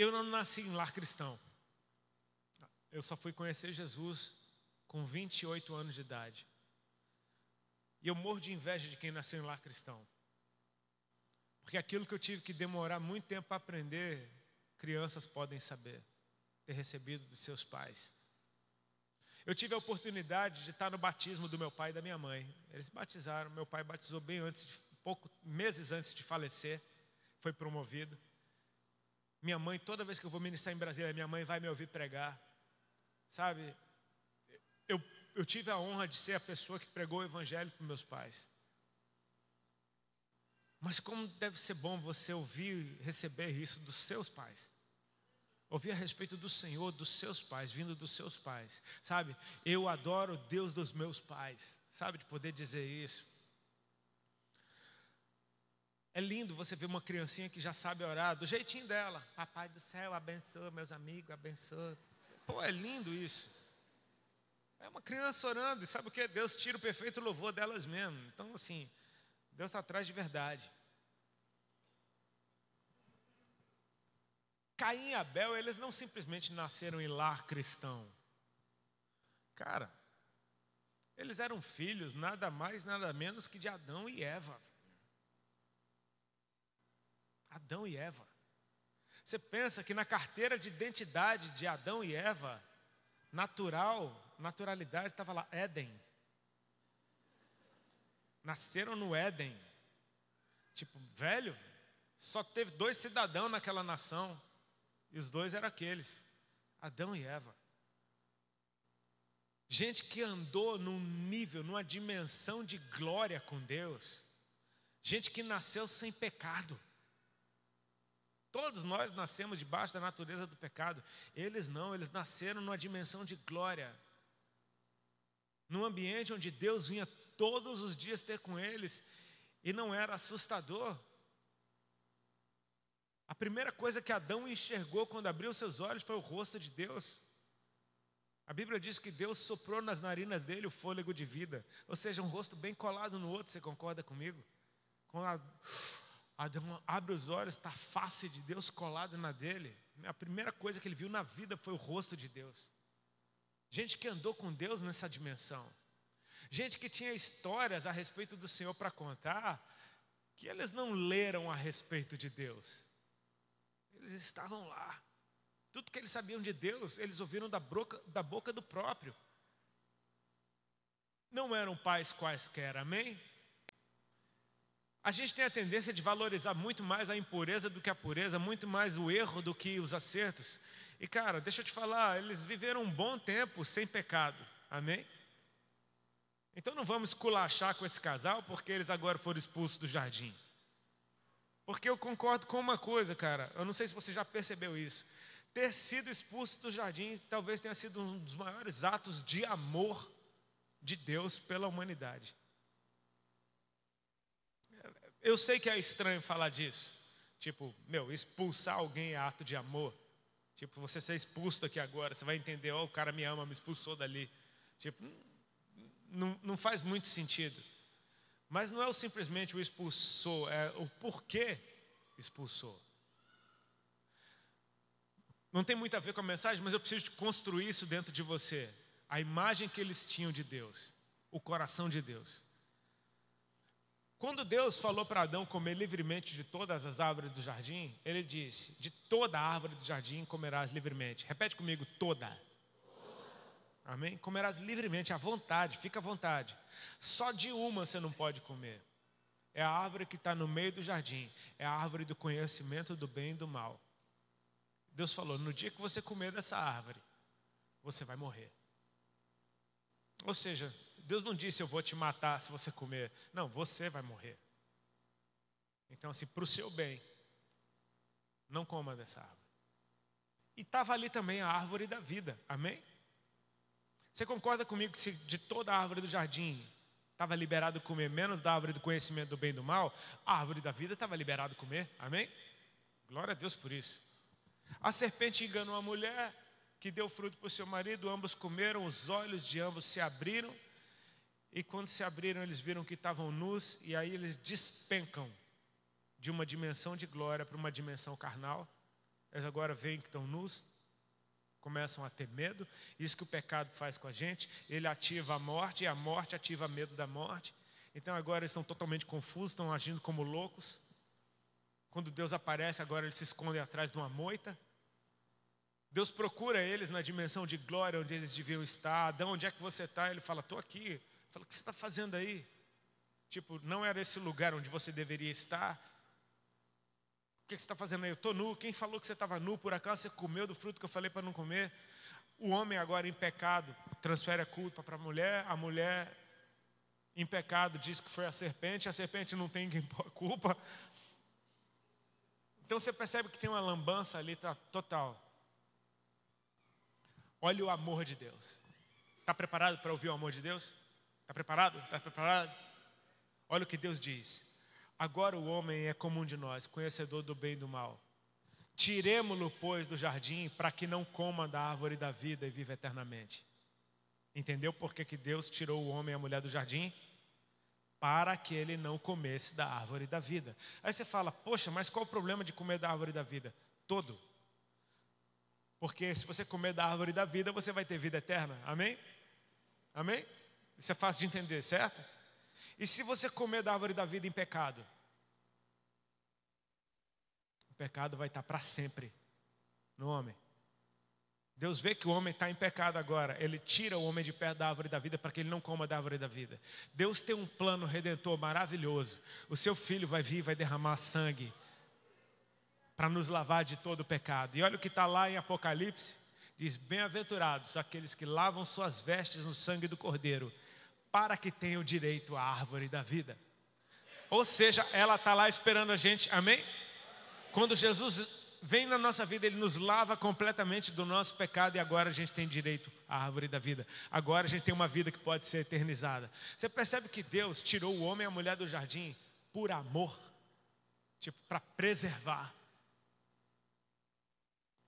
Eu não nasci em lar cristão. Eu só fui conhecer Jesus com 28 anos de idade. E eu morro de inveja de quem nasceu em lar cristão. Porque aquilo que eu tive que demorar muito tempo para aprender, crianças podem saber, ter recebido dos seus pais. Eu tive a oportunidade de estar no batismo do meu pai e da minha mãe. Eles batizaram, meu pai batizou bem antes, meses antes de falecer, foi promovido. Minha mãe, toda vez que eu vou ministrar em Brasília, minha mãe vai me ouvir pregar. Sabe, eu tive a honra de ser a pessoa que pregou o evangelho para meus pais. Mas como deve ser bom você ouvir e receber isso dos seus pais. Ouvir a respeito do Senhor, dos seus pais, vindo dos seus pais. Sabe, eu adoro o Deus dos meus pais. Sabe, de poder dizer isso. É lindo você ver uma criancinha que já sabe orar do jeitinho dela. Papai do céu, abençoa meus amigos, abençoa. Pô, é lindo isso. É uma criança orando, e sabe o que? Deus tira o perfeito louvor delas mesmo. Então, assim, Deus está atrás de verdade. Caim e Abel, eles não simplesmente nasceram em lar cristão. Cara, eles eram filhos, nada mais, nada menos que de Adão e Eva. Adão e Eva. Você pensa que na carteira de identidade de Adão e Eva, naturalidade estava lá, Éden. Nasceram no Éden. Tipo, velho, só teve 2 cidadãos naquela nação. E os 2 eram aqueles, Adão e Eva. Gente que andou num nível, numa dimensão de glória com Deus. Gente que nasceu sem pecado. Todos nós nascemos debaixo da natureza do pecado. Eles não, eles nasceram numa dimensão de glória. Num ambiente onde Deus vinha todos os dias ter com eles. E não era assustador. A primeira coisa que Adão enxergou quando abriu seus olhos foi o rosto de Deus. A Bíblia diz que Deus soprou nas narinas dele o fôlego de vida. Ou seja, um rosto bem colado no outro, você concorda comigo? Quando Adão abre os olhos, está a face de Deus colada na dele. A primeira coisa que ele viu na vida foi o rosto de Deus. Gente que andou com Deus nessa dimensão. Gente que tinha histórias a respeito do Senhor para contar, que eles não leram a respeito de Deus. Eles estavam lá. Tudo que eles sabiam de Deus, eles ouviram da boca do próprio. Não eram pais quaisquer, amém? A gente tem a tendência de valorizar muito mais a impureza do que a pureza, muito mais o erro do que os acertos. E cara, deixa eu te falar, eles viveram um bom tempo sem pecado, amém? Então não vamos esculachar com esse casal porque eles agora foram expulsos do jardim. Porque eu concordo com uma coisa, cara, eu não sei se você já percebeu isso. Ter sido expulso do jardim talvez tenha sido um dos maiores atos de amor de Deus pela humanidade. Eu sei que é estranho falar disso. Tipo, expulsar alguém é ato de amor. Tipo, você ser expulso daqui agora, você vai entender, o cara me ama, me expulsou dali. Tipo, não faz muito sentido. Mas não é simplesmente o expulsou, é o porquê expulsou. Não tem muito a ver com a mensagem, mas eu preciso construir isso dentro de você. A imagem que eles tinham de Deus, o coração de Deus. Quando Deus falou para Adão comer livremente de todas as árvores do jardim, Ele disse, de toda árvore do jardim comerás livremente. Repete comigo, toda. Amém? Comerás livremente, à vontade, fica à vontade. Só de uma você não pode comer. É a árvore que está no meio do jardim. É a árvore do conhecimento do bem e do mal. Deus falou, no dia que você comer dessa árvore, você vai morrer. Ou seja, Deus não disse eu vou te matar se você comer. Não, você vai morrer. Então assim, para o seu bem, não coma dessa árvore. E estava ali também a árvore da vida, amém? Você concorda comigo que se de toda a árvore do jardim estava liberado comer, menos da árvore do conhecimento do bem e do mal, a árvore da vida estava liberado comer, amém? Glória a Deus por isso. A serpente enganou a mulher, que deu fruto para o seu marido, ambos comeram, os olhos de ambos se abriram, e quando se abriram eles viram que estavam nus, e aí eles despencam de uma dimensão de glória para uma dimensão carnal. eles agora veem que estão nus, começam a ter medo. Isso que o pecado faz com a gente, ele ativa a morte, e a morte ativa medo da morte. Então agora eles estão totalmente confusos, estão agindo como loucos. Quando Deus aparece, agora eles se escondem atrás de uma moita. Deus procura eles na dimensão de glória, onde eles deviam estar. Adão, onde é que você está? Ele fala, estou aqui. Fala, o que você está fazendo aí? Tipo, não era esse lugar onde você deveria estar. O que você está fazendo aí? Eu estou nu. Quem falou que você estava nu? Por acaso você comeu do fruto que eu falei para não comer? O homem agora em pecado transfere a culpa para a mulher em pecado diz que foi a serpente não tem quem pôr a culpa. Então você percebe que tem uma lambança ali total. Olha o amor de Deus. Está preparado para ouvir o amor de Deus? Está preparado? Está preparado? Olha o que Deus diz. Agora o homem é como um de nós, conhecedor do bem e do mal. Tiremo-lo, pois, do jardim, para que não coma da árvore da vida e viva eternamente. Entendeu por que Deus tirou o homem e a mulher do jardim? Para que ele não comesse da árvore da vida. Aí você fala, poxa, mas qual o problema de comer da árvore da vida? Todo. Porque se você comer da árvore da vida, você vai ter vida eterna. Amém? Amém? Isso é fácil de entender, certo? E se você comer da árvore da vida em pecado? O pecado vai estar para sempre no homem. Deus vê que o homem está em pecado agora. Ele tira o homem de perto da árvore da vida para que ele não coma da árvore da vida. Deus tem um plano redentor maravilhoso. O seu filho vai vir e vai derramar sangue para nos lavar de todo o pecado. E olha o que está lá em Apocalipse. Diz, bem-aventurados aqueles que lavam suas vestes no sangue do Cordeiro, para que tenham direito à árvore da vida. Ou seja, ela está lá esperando a gente, amém? Quando Jesus vem na nossa vida, Ele nos lava completamente do nosso pecado e agora a gente tem direito à árvore da vida. Agora a gente tem uma vida que pode ser eternizada. Você percebe que Deus tirou o homem e a mulher do jardim por amor, tipo, para preservar.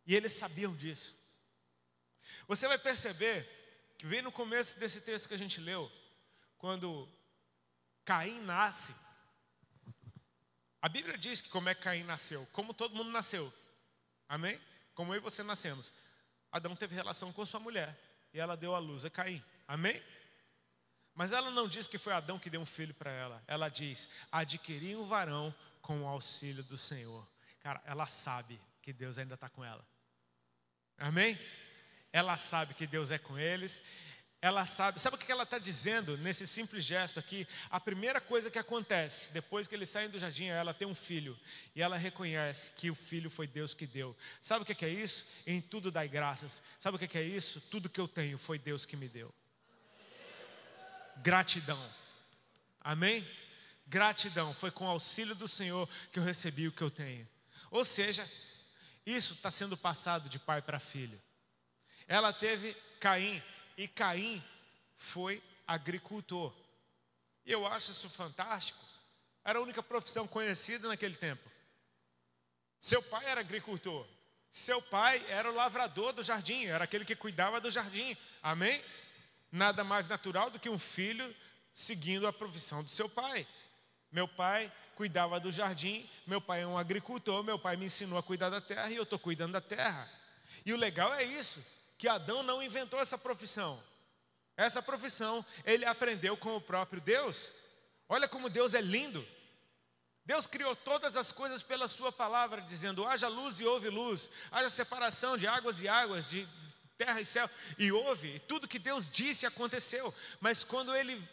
E eles sabiam disso. Você vai perceber que bem no começo desse texto que a gente leu, quando Caim nasce, a Bíblia diz que como é que Caim nasceu, como todo mundo nasceu, amém? Como eu e você nascemos. Adão teve relação com sua mulher e ela deu à luz a Caim, amém? Mas ela não diz que foi Adão que deu um filho para ela. Ela diz, adquiri um varão com o auxílio do Senhor. Cara, ela sabe que Deus ainda está com ela, amém? Ela sabe que Deus é com eles. Ela sabe o que ela está dizendo nesse simples gesto aqui? A primeira coisa que acontece depois que eles saem do jardim é ela ter um filho. E ela reconhece que o filho foi Deus que deu. Sabe o que é isso? Em tudo dai graças. Sabe o que é isso? Tudo que eu tenho foi Deus que me deu. Gratidão. Amém? Gratidão. Foi com o auxílio do Senhor que eu recebi o que eu tenho. Ou seja, isso está sendo passado de pai para filho. Ela teve Caim. E Caim foi agricultor. E eu acho isso fantástico. Era a única profissão conhecida naquele tempo. Seu pai era agricultor. Seu pai era o lavrador do jardim. Era aquele que cuidava do jardim. Amém? Nada mais natural do que um filho seguindo a profissão do seu pai. Meu pai cuidava do jardim. Meu pai é um agricultor. Meu pai me ensinou a cuidar da terra e eu estou cuidando da terra. E o legal é isso, que Adão não inventou essa profissão. Essa profissão ele aprendeu com o próprio Deus. Olha como Deus é lindo. Deus criou todas as coisas pela sua palavra, dizendo, haja luz e houve luz. Haja separação de águas e águas, de terra e céu. E houve, e tudo que Deus disse aconteceu. Mas quando ele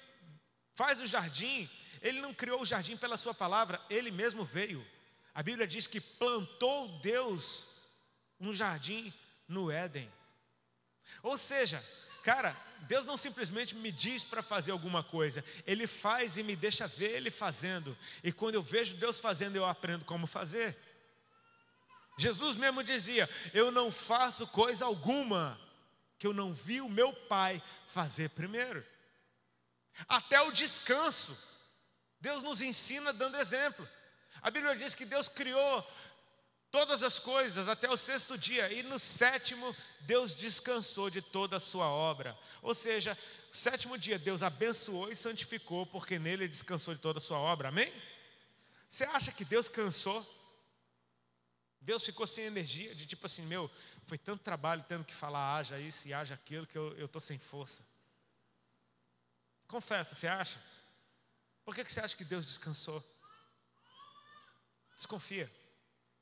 faz o jardim, ele não criou o jardim pela sua palavra, ele mesmo veio. A Bíblia diz que plantou Deus um jardim no Éden. Ou seja, cara, Deus não simplesmente me diz para fazer alguma coisa. Ele faz e me deixa ver Ele fazendo. E quando eu vejo Deus fazendo, eu aprendo como fazer. Jesus mesmo dizia, eu não faço coisa alguma que eu não vi o meu Pai fazer primeiro. Até o descanso, Deus nos ensina dando exemplo. A Bíblia diz que Deus criou todas as coisas até o 6º dia. E no 7º, Deus descansou de toda a sua obra. Ou seja, o 7º dia Deus abençoou e santificou, porque nele Ele descansou de toda a sua obra. Amém? Você acha que Deus cansou? Deus ficou sem energia, de tipo assim, meu, foi tanto trabalho tendo que falar haja isso e haja aquilo, que eu estou sem força. Confessa, você acha? Por que você acha que Deus descansou? Desconfia.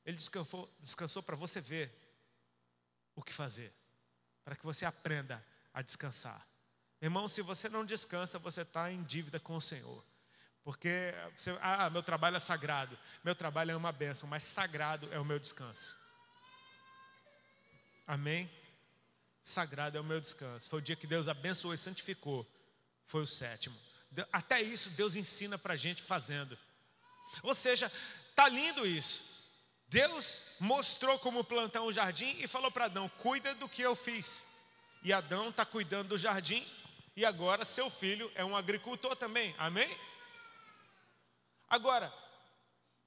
Ele descansou para você ver o que fazer, para que você aprenda a descansar. Irmão, se você não descansa, você está em dívida com o Senhor. Porque, meu trabalho é sagrado, meu trabalho é uma bênção, mas sagrado é o meu descanso. Amém? Sagrado é o meu descanso. Foi o dia que Deus abençoou e santificou, foi o 7º. Até isso Deus ensina para a gente fazendo. Ou seja, está lindo isso. Deus mostrou como plantar um jardim e falou para Adão, cuida do que eu fiz. E Adão está cuidando do jardim e agora seu filho é um agricultor também, amém? Agora,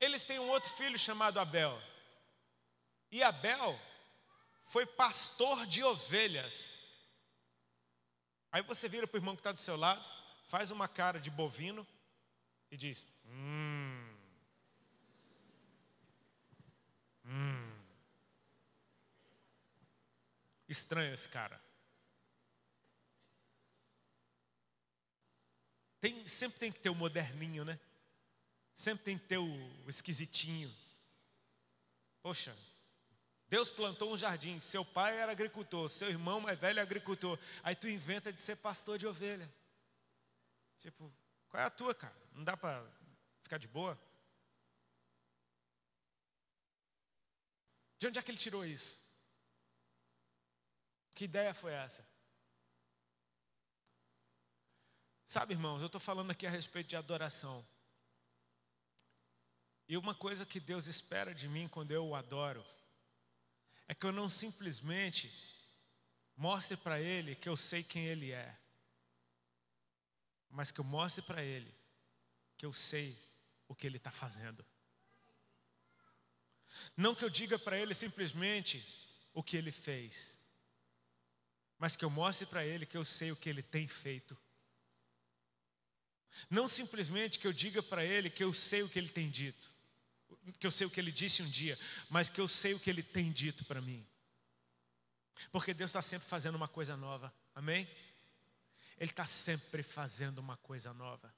eles têm um outro filho chamado Abel. E Abel foi pastor de ovelhas. Aí você vira para o irmão que está do seu lado, faz uma cara de bovino e diz, estranho esse cara. Sempre tem que ter o moderninho, né? Sempre tem que ter o esquisitinho. Poxa, Deus plantou um jardim, seu pai era agricultor, seu irmão mais velho é agricultor. Aí tu inventa de ser pastor de ovelha. Tipo, qual é a tua, cara? Não dá para ficar de boa? De onde é que ele tirou isso? Que ideia foi essa? Sabe, irmãos, eu estou falando aqui a respeito de adoração. E uma coisa que Deus espera de mim quando eu o adoro, é que eu não simplesmente mostre para Ele que eu sei quem Ele é, mas que eu mostre para Ele que eu sei o que Ele está fazendo. Não que eu diga para Ele simplesmente o que Ele fez, mas que eu mostre para Ele que eu sei o que Ele tem feito. Não simplesmente que eu diga para Ele que eu sei o que Ele tem dito, que eu sei o que Ele disse um dia, mas que eu sei o que Ele tem dito para mim. Porque Deus está sempre fazendo uma coisa nova, amém? Ele está sempre fazendo uma coisa nova.